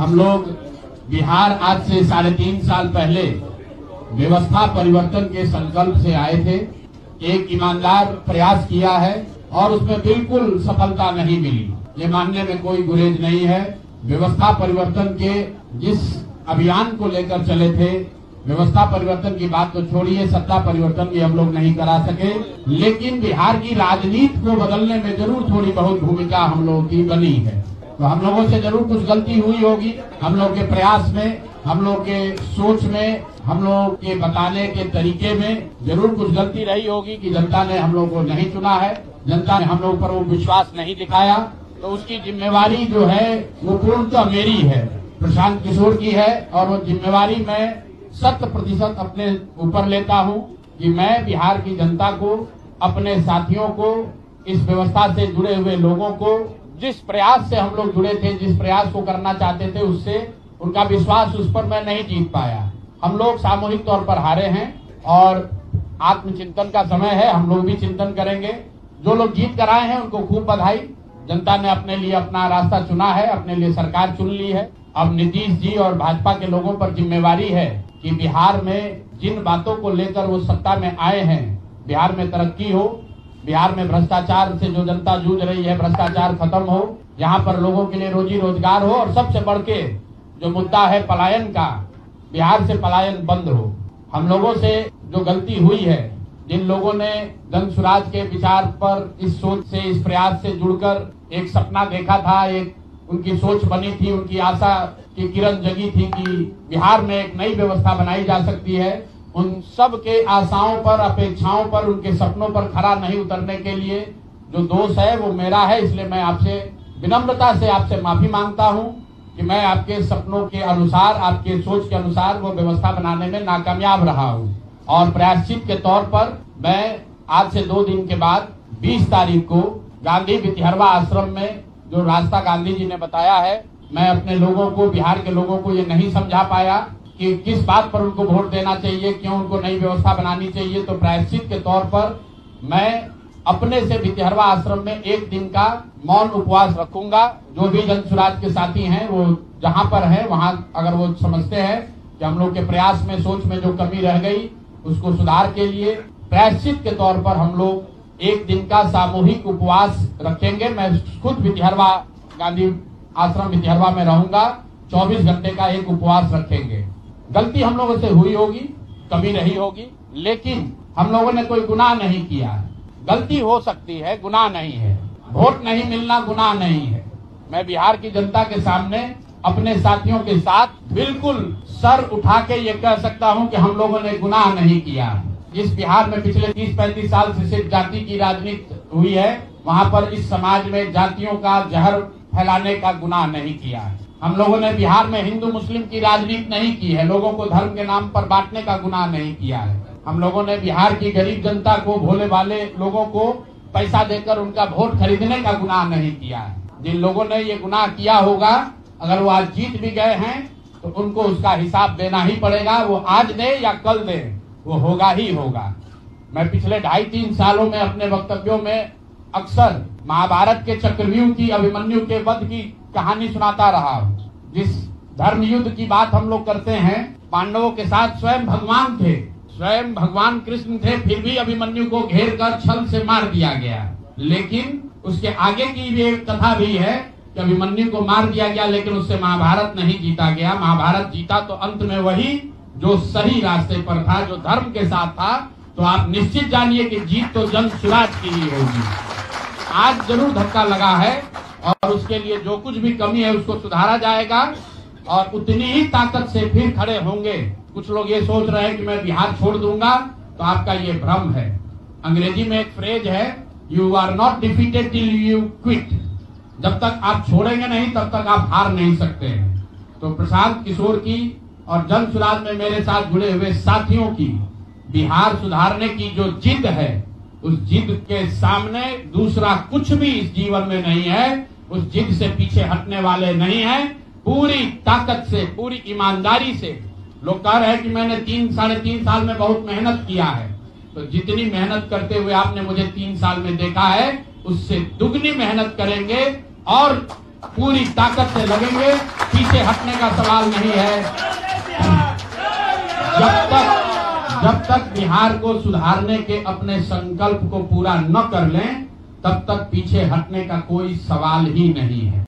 हम लोग बिहार आज से 3.5 साल पहले व्यवस्था परिवर्तन के संकल्प से आए थे। एक ईमानदार प्रयास किया है और उसमें बिल्कुल सफलता नहीं मिली, ये मानने में कोई गुरेज नहीं है। व्यवस्था परिवर्तन के जिस अभियान को लेकर चले थे, व्यवस्था परिवर्तन की बात तो छोड़िए, सत्ता परिवर्तन भी हम लोग नहीं करा सके, लेकिन बिहार की राजनीति को बदलने में जरूर थोड़ी बहुत भूमिका हम लोगों की बनी है। तो हम लोगों से जरूर कुछ गलती हुई होगी, हम लोग के प्रयास में, हम लोग के सोच में, हम लोग के बताने के तरीके में जरूर कुछ गलती रही होगी कि जनता ने हम लोग को नहीं चुना है, जनता ने हम लोग पर वो विश्वास नहीं दिखाया। तो उसकी जिम्मेवारी जो है वो पूर्णतः मेरी है, प्रशांत किशोर की है, और वो जिम्मेवारी मैं 100% अपने ऊपर लेता हूँ कि मैं बिहार की जनता को, अपने साथियों को, इस व्यवस्था से जुड़े हुए लोगों को, जिस प्रयास से हम लोग जुड़े थे, जिस प्रयास को करना चाहते थे, उससे उनका विश्वास उस पर मैं नहीं जीत पाया। हम लोग सामूहिक तौर पर हारे हैं और आत्मचिंतन का समय है, हम लोग भी चिंतन करेंगे। जो लोग जीत कर आए हैं उनको खूब बधाई, जनता ने अपने लिए अपना रास्ता चुना है, अपने लिए सरकार चुन ली है। अब नीतीश जी और भाजपा के लोगों पर जिम्मेवारी है कि बिहार में जिन बातों को लेकर वो सत्ता में आए हैं, बिहार में तरक्की हो, बिहार में भ्रष्टाचार से जो जनता जूझ रही है, भ्रष्टाचार खत्म हो, यहाँ पर लोगों के लिए रोजी रोजगार हो, और सबसे बढ़ के जो मुद्दा है पलायन का, बिहार से पलायन बंद हो। हम लोगों से जो गलती हुई है, जिन लोगों ने जन स्वराज के विचार पर, इस सोच से, इस प्रयास से जुड़कर एक सपना देखा था, एक उनकी सोच बनी थी, उनकी आशा की किरण जगी थी कि बिहार में एक नई व्यवस्था बनाई जा सकती है, उन सब के आशाओं पर, अपेक्षाओं पर, उनके सपनों पर खरा नहीं उतरने के लिए जो दोष है वो मेरा है। इसलिए मैं आपसे विनम्रता से आपसे माफी मांगता हूँ कि मैं आपके सपनों के अनुसार, आपके सोच के अनुसार वो व्यवस्था बनाने में नाकामयाब रहा हूँ। और प्रायश्चित के तौर पर मैं आज से 2 दिन के बाद 20 तारीख को गांधी वितिहरवा आश्रम में, जो रास्ता गांधी जी ने बताया है, मैं अपने लोगों को, बिहार के लोगों को ये नहीं समझा पाया कि किस बात पर उनको वोट देना चाहिए, क्यों उनको नई व्यवस्था बनानी चाहिए। तो प्रायश्चित के तौर पर मैं अपने से वितिहरवा आश्रम में 1 दिन का मौन उपवास रखूंगा। जो भी जन स्वराज के साथी हैं वो जहां पर है वहां, अगर वो समझते हैं कि हम लोग के प्रयास में, सोच में जो कमी रह गई, उसको सुधार के लिए प्रायश्चित के तौर पर हम लोग 1 दिन का सामूहिक उपवास रखेंगे। मैं खुद वितिहरवा, गांधी आश्रम वितिहरवा में रहूंगा, 24 घंटे का एक उपवास रखेंगे। गलती हम लोगों से हुई होगी, कमी रही होगी, लेकिन हम लोगों ने कोई गुनाह नहीं किया। गलती हो सकती है, गुनाह नहीं है। वोट नहीं मिलना गुनाह नहीं है। मैं बिहार की जनता के सामने अपने साथियों के साथ बिल्कुल सर उठा के ये कह सकता हूँ कि हम लोगों ने गुनाह नहीं किया। जिस बिहार में पिछले 30-35 साल से सिर्फ जाति की राजनीति हुई है, वहाँ पर इस समाज में जातियों का जहर फैलाने का गुनाह नहीं किया है। हम लोगों ने बिहार में हिंदू मुस्लिम की राजनीति नहीं की है, लोगों को धर्म के नाम पर बांटने का गुनाह नहीं किया है। हम लोगों ने बिहार की गरीब जनता को, भोले वाले लोगों को पैसा देकर उनका वोट खरीदने का गुनाह नहीं किया है। जिन लोगों ने ये गुनाह किया होगा, अगर वो आज जीत भी गए हैं तो उनको उसका हिसाब देना ही पड़ेगा। वो आज दे या कल दे, वो होगा ही होगा। मैं पिछले 2.5-3 सालों में अपने वक्तव्यों में अक्सर महाभारत के चक्रव्यूह की, अभिमन्यु के वध की कहानी सुनाता रहा हूँ। जिस धर्म युद्ध की बात हम लोग करते हैं, पांडवों के साथ स्वयं भगवान थे, स्वयं भगवान कृष्ण थे, फिर भी अभिमन्यु को घेर कर छल से मार दिया गया। लेकिन उसके आगे की भी एक कथा भी है कि अभिमन्यु को मार दिया गया, लेकिन उससे महाभारत नहीं जीता गया। महाभारत जीता तो अंत में वही जो सही रास्ते पर था, जो धर्म के साथ था। तो आप निश्चित जानिए कि जीत तो जन स्वराज की ही होगी। आज जरूर धक्का लगा है और उसके लिए जो कुछ भी कमी है उसको सुधारा जाएगा और उतनी ही ताकत से फिर खड़े होंगे। कुछ लोग ये सोच रहे हैं कि मैं बिहार छोड़ दूंगा, तो आपका ये भ्रम है। अंग्रेजी में एक फ्रेज है, you are not defeated till you quit. जब तक आप छोड़ेंगे नहीं तब तक आप हार नहीं सकते हैं। तो प्रशांत किशोर की और जन स्वराज में मेरे साथ जुड़े हुए साथियों की बिहार सुधारने की जो जिद है, उस जिद के सामने दूसरा कुछ भी इस जीवन में नहीं है। उस जिद से पीछे हटने वाले नहीं है। पूरी ताकत से, पूरी ईमानदारी से। लोग कह रहे हैं कि मैंने 3-3.5 साल में बहुत मेहनत किया है, तो जितनी मेहनत करते हुए आपने मुझे 3 साल में देखा है, उससे दुगनी मेहनत करेंगे और पूरी ताकत से लगेंगे, पीछे हटने का सवाल नहीं है। जब तक बिहार को सुधारने के अपने संकल्प को पूरा न कर लें, तब तक पीछे हटने का कोई सवाल ही नहीं है।